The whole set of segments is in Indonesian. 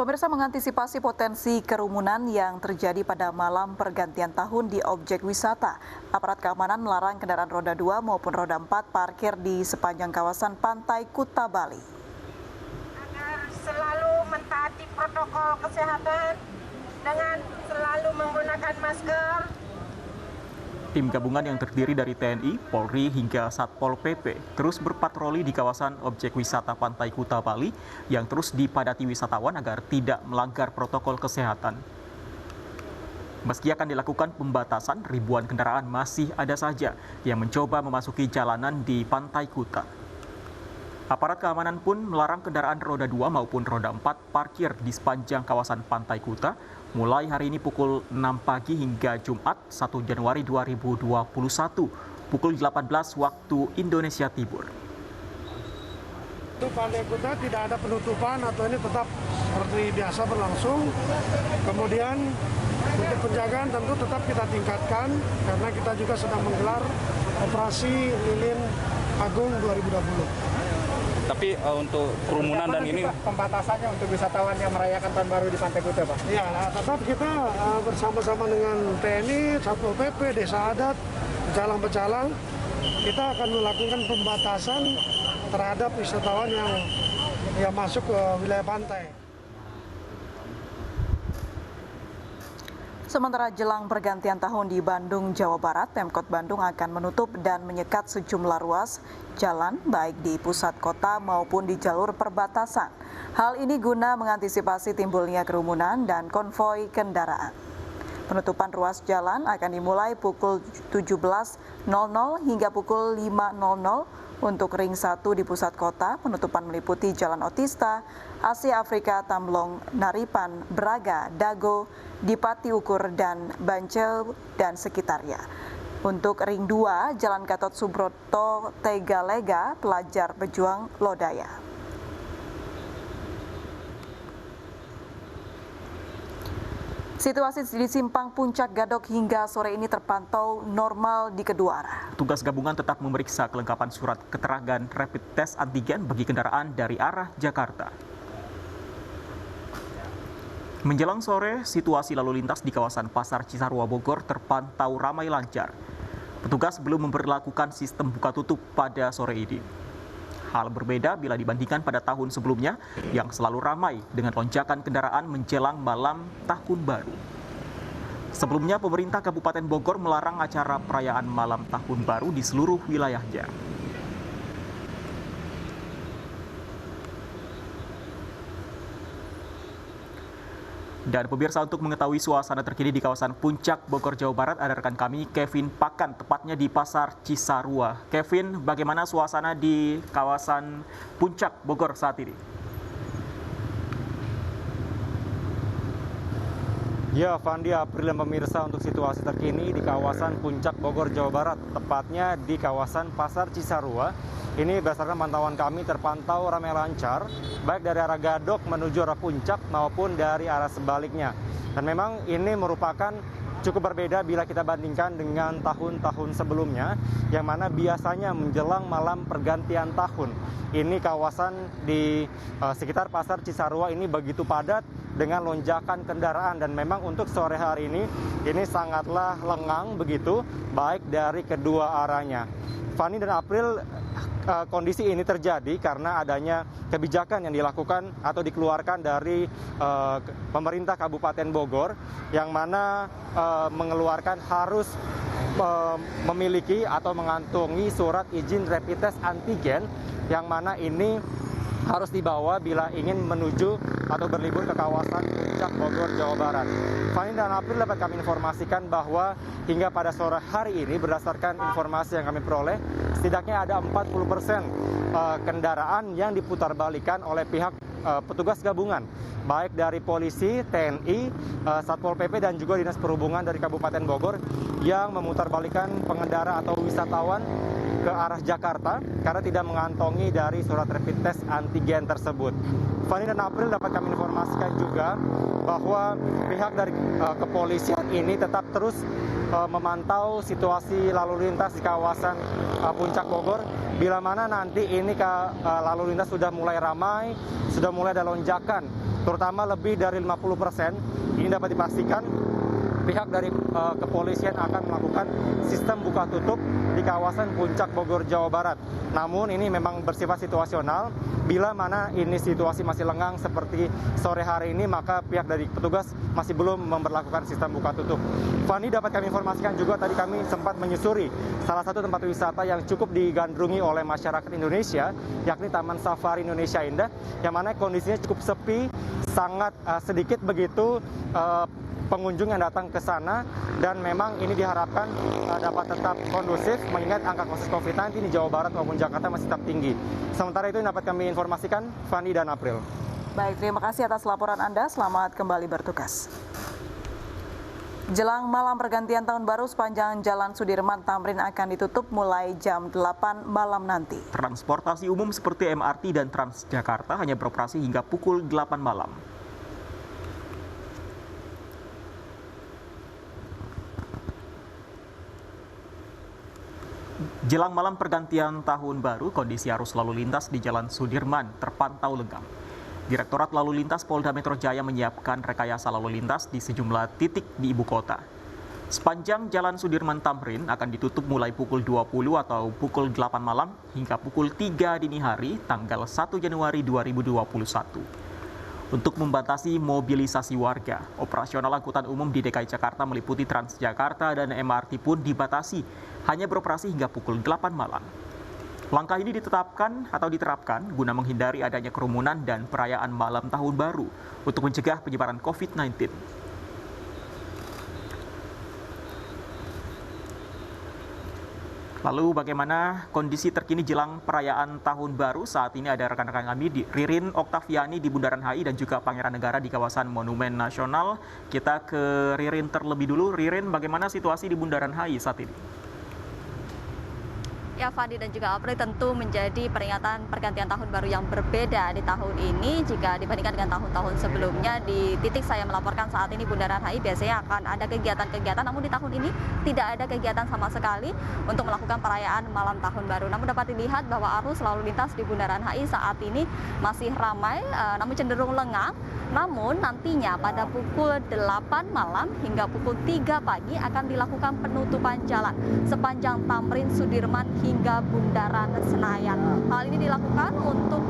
Pemirsa, mengantisipasi potensi kerumunan yang terjadi pada malam pergantian tahun di objek wisata, aparat keamanan melarang kendaraan roda 2 maupun roda 4 parkir di sepanjang kawasan Pantai Kuta Bali. Agar selalu mentaati protokol kesehatan dengan selalu menggunakan masker. Tim gabungan yang terdiri dari TNI, Polri, hingga Satpol PP terus berpatroli di kawasan objek wisata Pantai Kuta Bali yang terus dipadati wisatawan agar tidak melanggar protokol kesehatan. Meski akan dilakukan pembatasan, ribuan kendaraan masih ada saja yang mencoba memasuki jalanan di Pantai Kuta. Aparat keamanan pun melarang kendaraan roda 2 maupun roda 4 parkir di sepanjang kawasan Pantai Kuta mulai hari ini pukul 6 pagi hingga Jumat 1 Januari 2021 pukul 18 waktu Indonesia Timur. Untuk Pantai Kuta tidak ada penutupan atau ini tetap seperti biasa berlangsung. Kemudian untuk penjagaan tentu tetap kita tingkatkan karena kita juga sedang menggelar operasi Lilin Agung 2020. Tapi untuk kerumunan dan ini pembatasannya untuk wisatawan yang merayakan tahun baru di Pantai Kuta, Pak? Ya, tetap kita bersama-sama dengan TNI, Satpol PP, Desa Adat, pecalang-pecalang, kita akan melakukan pembatasan terhadap wisatawan yang masuk ke wilayah pantai. Sementara jelang pergantian tahun di Bandung, Jawa Barat, Pemkot Bandung akan menutup dan menyekat sejumlah ruas jalan baik di pusat kota maupun di jalur perbatasan. Hal ini guna mengantisipasi timbulnya kerumunan dan konvoi kendaraan. Penutupan ruas jalan akan dimulai pukul 17.00 hingga pukul 5.00. Untuk ring 1 di pusat kota, penutupan meliputi Jalan Otista, Asia Afrika, Tamblong, Naripan, Braga, Dago, Dipati Ukur, dan Bancel dan sekitarnya. Untuk ring 2, Jalan Gatot Subroto, Tegalega, Pelajar Pejuang, Lodaya. Situasi di Simpang Puncak Gadok hingga sore ini terpantau normal di kedua arah. Tugas gabungan tetap memeriksa kelengkapan surat keterangan rapid test antigen bagi kendaraan dari arah Jakarta. Menjelang sore, situasi lalu lintas di kawasan Pasar Cisarua Bogor terpantau ramai lancar. Petugas belum memberlakukan sistem buka tutup pada sore ini. Hal berbeda bila dibandingkan pada tahun sebelumnya yang selalu ramai dengan lonjakan kendaraan menjelang malam tahun baru. Sebelumnya, pemerintah Kabupaten Bogor melarang acara perayaan malam tahun baru di seluruh wilayahnya. Dan pemirsa, untuk mengetahui suasana terkini di kawasan Puncak Bogor, Jawa Barat, ada rekan kami Kevin Pakan, tepatnya di Pasar Cisarua. Kevin, bagaimana suasana di kawasan Puncak Bogor saat ini? Ya, Fandi, April dan pemirsa, untuk situasi terkini di kawasan Puncak Bogor, Jawa Barat, tepatnya di kawasan Pasar Cisarua. Ini berdasarkan pantauan kami terpantau ramai lancar, baik dari arah Gadok menuju arah Puncak maupun dari arah sebaliknya. Dan memang ini merupakan cukup berbeda bila kita bandingkan dengan tahun-tahun sebelumnya, yang mana biasanya menjelang malam pergantian tahun. Ini kawasan di sekitar Pasar Cisarua ini begitu padat dengan lonjakan kendaraan, dan memang untuk sore hari ini sangatlah lengang begitu, baik dari kedua arahnya. Fani dan April, kondisi ini terjadi karena adanya kebijakan yang dilakukan atau dikeluarkan dari pemerintah Kabupaten Bogor, yang mana mengeluarkan harus memiliki atau mengantongi surat izin rapid test antigen, yang mana ini harus dibawa bila ingin menuju atau berlibur ke kawasan Puncak Bogor, Jawa Barat. Fani dan April, dapat kami informasikan bahwa hingga pada sore hari ini, berdasarkan informasi yang kami peroleh, setidaknya ada 40% kendaraan yang diputarbalikan oleh pihak petugas gabungan, baik dari polisi, TNI, Satpol PP, dan juga Dinas Perhubungan dari Kabupaten Bogor, yang memutarbalikan pengendara atau wisatawan ke arah Jakarta karena tidak mengantongi dari surat rapid test antigen tersebut. Fani dan April, dapat kami informasikan juga bahwa pihak dari kepolisian ini tetap terus memantau situasi lalu lintas di kawasan Puncak Bogor. Bila mana nanti ini lalu lintas sudah mulai ramai, sudah mulai ada lonjakan terutama lebih dari 50%. Ini dapat dipastikan pihak dari kepolisian akan melakukan sistem buka tutup di kawasan Puncak Bogor, Jawa Barat. Namun ini memang bersifat situasional. Bila mana ini situasi masih lengang seperti sore hari ini, maka pihak dari petugas masih belum memberlakukan sistem buka tutup. Fani, dapat kami informasikan juga tadi kami sempat menyusuri salah satu tempat wisata yang cukup digandrungi oleh masyarakat Indonesia, yakni Taman Safari Indonesia Indah, yang mana kondisinya cukup sepi, sangat sedikit begitu pengunjung yang datang ke sana, dan memang ini diharapkan dapat tetap kondusif mengingat angka kasus COVID-19 di Jawa Barat maupun Jakarta masih tetap tinggi. Sementara itu dapat kami informasikan, Fani dan April. Baik, terima kasih atas laporan Anda. Selamat kembali bertugas. Jelang malam pergantian tahun baru, sepanjang Jalan Sudirman Tamrin akan ditutup mulai jam 8 malam nanti. Transportasi umum seperti MRT dan Transjakarta hanya beroperasi hingga pukul 8 malam. Jelang malam pergantian tahun baru, kondisi arus lalu lintas di Jalan Sudirman terpantau lengang. Direktorat Lalu Lintas Polda Metro Jaya menyiapkan rekayasa lalu lintas di sejumlah titik di ibu kota. Sepanjang Jalan Sudirman Tamrin akan ditutup mulai pukul 20 atau pukul 8 malam hingga pukul 3 dini hari tanggal 1 Januari 2021. Untuk membatasi mobilisasi warga, operasional angkutan umum di DKI Jakarta meliputi Transjakarta dan MRT pun dibatasi, hanya beroperasi hingga pukul 8 malam. Langkah ini diterapkan guna menghindari adanya kerumunan dan perayaan malam tahun baru untuk mencegah penyebaran COVID-19. Lalu bagaimana kondisi terkini jelang perayaan tahun baru? Saat ini ada rekan-rekan kami di Ririn Oktaviani di Bundaran HI dan juga Pangeran Negara di kawasan Monumen Nasional. Kita ke Ririn terlebih dulu. Ririn, bagaimana situasi di Bundaran HI saat ini? Ya, Fadi dan juga April, tentu menjadi peringatan pergantian tahun baru yang berbeda di tahun ini jika dibandingkan dengan tahun-tahun sebelumnya. Di titik saya melaporkan saat ini Bundaran HI biasanya akan ada kegiatan-kegiatan, namun di tahun ini tidak ada kegiatan sama sekali untuk melakukan perayaan malam tahun baru. Namun dapat dilihat bahwa arus lalu lintas di Bundaran HI saat ini masih ramai, namun cenderung lengang. Namun nantinya pada pukul 8 malam hingga pukul 3 pagi akan dilakukan penutupan jalan sepanjang Tamrin Sudirman hingga Bundaran Senayan. Hal ini dilakukan untuk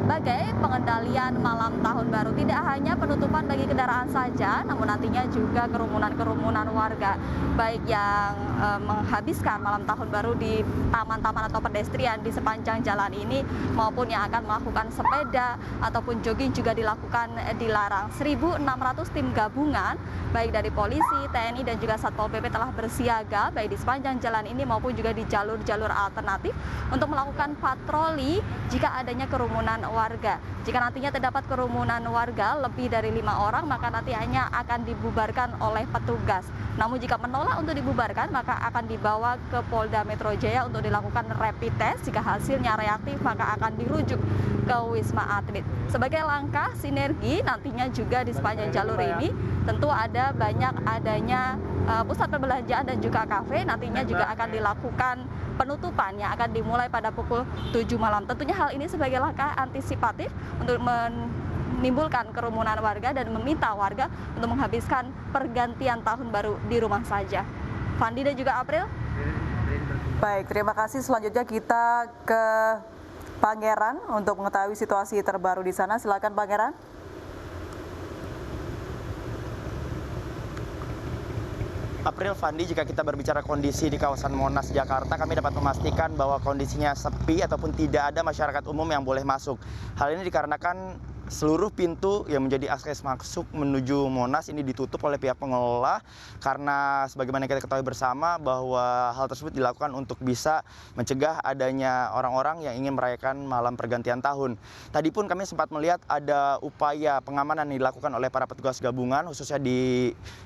sebagai pengendalian malam tahun baru. Tidak hanya penutupan bagi kendaraan saja, namun nantinya juga kerumunan-kerumunan warga, baik yang menghabiskan malam tahun baru di taman-taman atau pedestrian di sepanjang jalan ini, maupun yang akan melakukan sepeda ataupun jogging juga dilakukan dilarang. 1.600 tim gabungan, baik dari polisi, TNI, dan juga Satpol PP telah bersiaga, baik di sepanjang jalan ini maupun juga di jalur-jalur alternatif untuk melakukan patroli jika adanya kerumunan warga. Jika nantinya terdapat kerumunan warga lebih dari 5 orang, maka nantinya akan dibubarkan oleh petugas. Namun jika menolak untuk dibubarkan, maka akan dibawa ke Polda Metro Jaya untuk dilakukan rapid test. Jika hasilnya reaktif, maka akan dirujuk ke Wisma Atlet. Sebagai langkah sinergi, nantinya juga di sepanjang jalur ini tentu ada banyak adanya pusat perbelanjaan dan juga kafe. Nantinya juga akan dilakukan penutupan yang akan dimulai pada pukul 7 malam. Tentunya hal ini sebagai langkah antisipatif untuk menimbulkan kerumunan warga dan meminta warga untuk menghabiskan pergantian tahun baru di rumah saja. Fandi dan juga April. Baik, terima kasih. Selanjutnya kita ke Pangeran untuk mengetahui situasi terbaru di sana. Silakan Pangeran. April, Fandi, jika kita berbicara kondisi di kawasan Monas, Jakarta, kami dapat memastikan bahwa kondisinya sepi ataupun tidak ada masyarakat umum yang boleh masuk. Hal ini dikarenakan seluruh pintu yang menjadi akses masuk menuju Monas ini ditutup oleh pihak pengelola, karena sebagaimana kita ketahui bersama bahwa hal tersebut dilakukan untuk bisa mencegah adanya orang-orang yang ingin merayakan malam pergantian tahun. Tadi pun kami sempat melihat ada upaya pengamanan yang dilakukan oleh para petugas gabungan, khususnya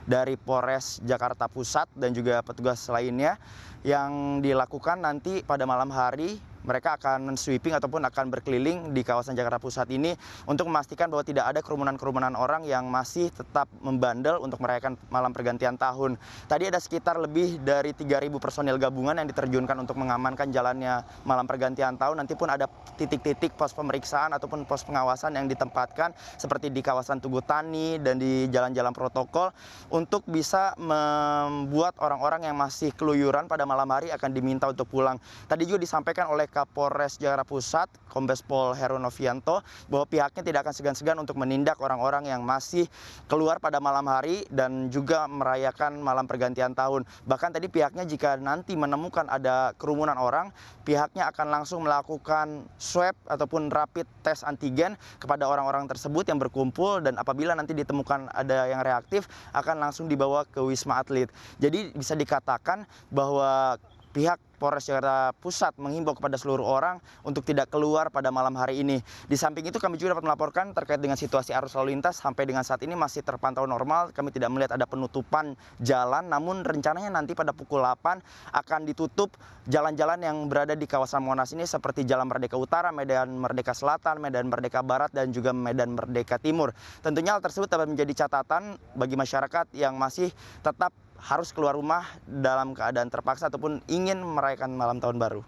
dari Polres Jakarta Pusat dan juga petugas lainnya, yang dilakukan nanti pada malam hari mereka akan sweeping ataupun akan berkeliling di kawasan Jakarta Pusat ini untuk memastikan bahwa tidak ada kerumunan-kerumunan orang yang masih tetap membandel untuk merayakan malam pergantian tahun. Tadi ada sekitar lebih dari 3.000 personil gabungan yang diterjunkan untuk mengamankan jalannya malam pergantian tahun. Nanti pun ada titik-titik pos pemeriksaan ataupun pos pengawasan yang ditempatkan seperti di kawasan Tugu Tani dan di jalan-jalan protokol untuk bisa membuat orang-orang yang masih keluyuran pada malam hari akan diminta untuk pulang. Tadi juga disampaikan oleh Kapolres Jakarta Pusat, Kombes Pol Heru Novianto, bahwa pihaknya tidak akan segan-segan untuk menindak orang-orang yang masih keluar pada malam hari dan juga merayakan malam pergantian tahun. Bahkan tadi pihaknya jika nanti menemukan ada kerumunan orang, pihaknya akan langsung melakukan swab ataupun rapid test antigen kepada orang-orang tersebut yang berkumpul, dan apabila nanti ditemukan ada yang reaktif akan langsung dibawa ke Wisma Atlet. Jadi bisa dikatakan bahwa pihak Polres Jakarta Pusat menghimbau kepada seluruh orang untuk tidak keluar pada malam hari ini. Di samping itu kami juga dapat melaporkan terkait dengan situasi arus lalu lintas sampai dengan saat ini masih terpantau normal. Kami tidak melihat ada penutupan jalan, namun rencananya nanti pada pukul 8 akan ditutup jalan-jalan yang berada di kawasan Monas ini seperti Jalan Merdeka Utara, Medan Merdeka Selatan, Medan Merdeka Barat, dan juga Medan Merdeka Timur. Tentunya hal tersebut dapat menjadi catatan bagi masyarakat yang masih tetap harus keluar rumah dalam keadaan terpaksa ataupun ingin merayakan malam tahun baru.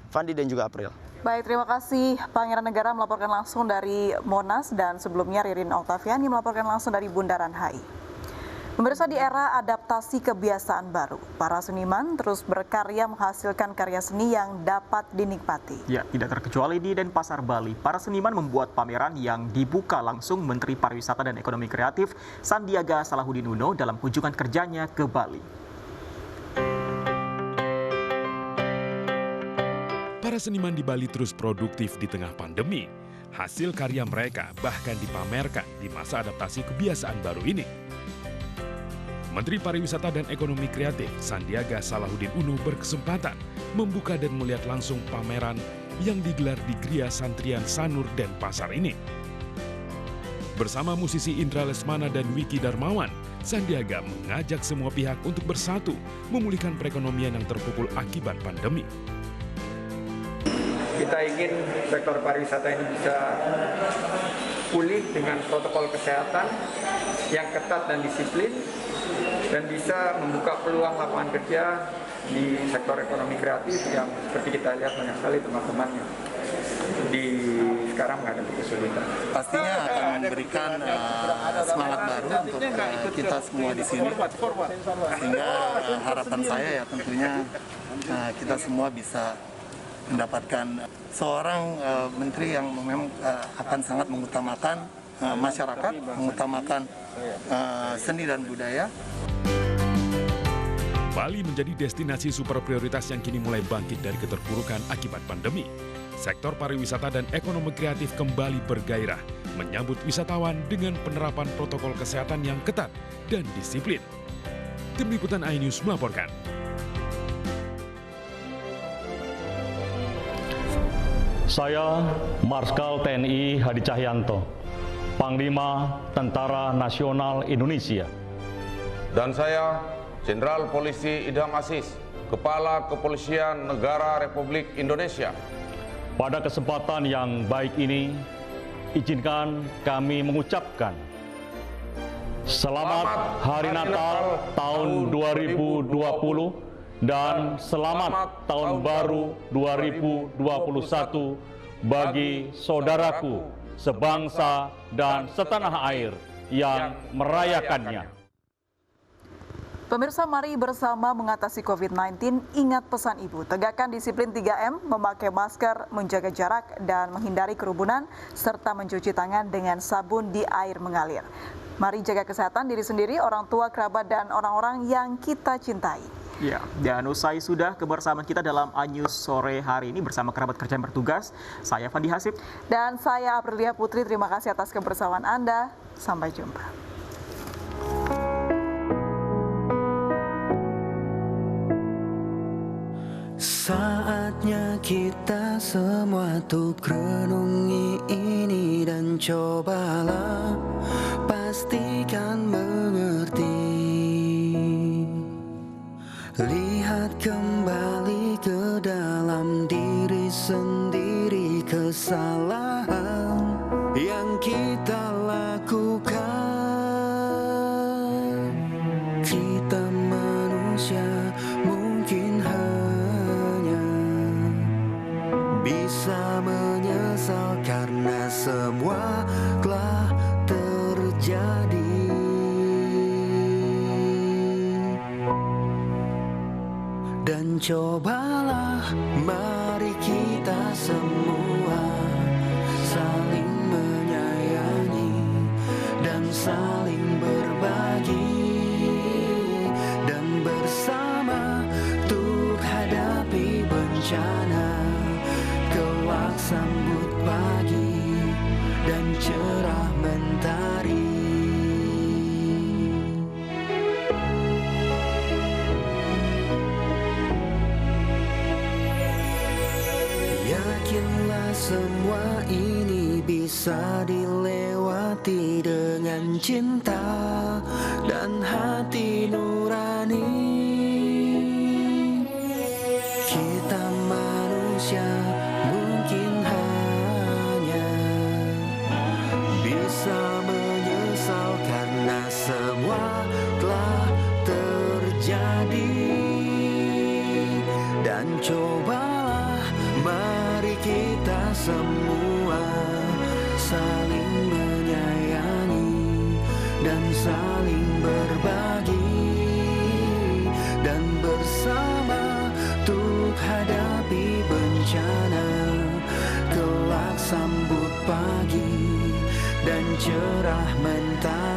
Fandi dan juga April. Baik, terima kasih Pangeran Negara melaporkan langsung dari Monas, dan sebelumnya Ririn Oktaviani melaporkan langsung dari Bundaran HI. Pemirsa, di era adaptasi kebiasaan baru, para seniman terus berkarya menghasilkan karya seni yang dapat dinikmati. Ya, tidak terkecuali di Denpasar, Bali. Para seniman membuat pameran yang dibuka langsung Menteri Pariwisata dan Ekonomi Kreatif Sandiaga Salahuddin Uno dalam kunjungan kerjanya ke Bali. Para seniman di Bali terus produktif di tengah pandemi. Hasil karya mereka bahkan dipamerkan di masa adaptasi kebiasaan baru ini. Menteri Pariwisata dan Ekonomi Kreatif Sandiaga Salahuddin Uno berkesempatan membuka dan melihat langsung pameran yang digelar di Gria Santrian Sanur Denpasar ini. Bersama musisi Indra Lesmana dan Wiki Darmawan, Sandiaga mengajak semua pihak untuk bersatu memulihkan perekonomian yang terpukul akibat pandemi. Kita ingin sektor pariwisata ini bisa pulih dengan protokol kesehatan yang ketat dan disiplin, dan bisa membuka peluang lapangan kerja di sektor ekonomi kreatif yang seperti kita lihat banyak sekali teman-teman di sekarang menghadapi kesulitan. Pastinya akan memberikan semangat baru untuk kita semua di sini, sehingga harapan saya ya tentunya kita semua bisa mendapatkan seorang menteri yang memang akan sangat mengutamakan masyarakat, mengutamakan seni dan budaya. Bali menjadi destinasi super prioritas yang kini mulai bangkit dari keterpurukan akibat pandemi. Sektor pariwisata dan ekonomi kreatif kembali bergairah, menyambut wisatawan dengan penerapan protokol kesehatan yang ketat dan disiplin. Tim Liputan iNews melaporkan. Saya Marskal TNI Hadi Cahyanto, Panglima Tentara Nasional Indonesia. Dan saya Jenderal Polisi Idham Aziz, Kepala Kepolisian Negara Republik Indonesia. Pada kesempatan yang baik ini, izinkan kami mengucapkan Selamat Hari Natal tahun 2020 dan Selamat Tahun Baru 2021 bagi saudaraku sebangsa dan setanah air yang merayakannya. Pemirsa, mari bersama mengatasi COVID-19. Ingat pesan Ibu, tegakkan disiplin 3M, memakai masker, menjaga jarak, dan menghindari kerumunan, serta mencuci tangan dengan sabun di air mengalir. Mari jaga kesehatan diri sendiri, orang tua, kerabat, dan orang-orang yang kita cintai. Ya, dan usai sudah kebersamaan kita dalam iNews sore hari ini bersama kerabat kerja yang bertugas. Saya Fandi Hasib. Dan saya Aprilia Putri, terima kasih atas kebersamaan Anda. Sampai jumpa. Saatnya kita semua tuh renungi ini dan cobalah pastikan mengerti. Lihat kembali ke dalam diri sendiri. kesalahan yang kita lakukan. Kita manusia mungkin hanya bisa menyesal karena semua telah terjadi. Dan cobalah mari kita semua saling menyayangi dan saling berbagi, dan bersama untuk hadapi bencana. Kelak sambut pagi dan cerah mentari. Yakinlah semua ini bisa dilewati dengan cinta dan hati nurani. Kita manusia mungkin hanya bisa menyesal karena semua telah terjadi. Dan cobalah mari kita semua saling menyayangi dan saling berbagi, dan bersama untuk hadapi bencana. Kelak sambut pagi dan cerah mentari.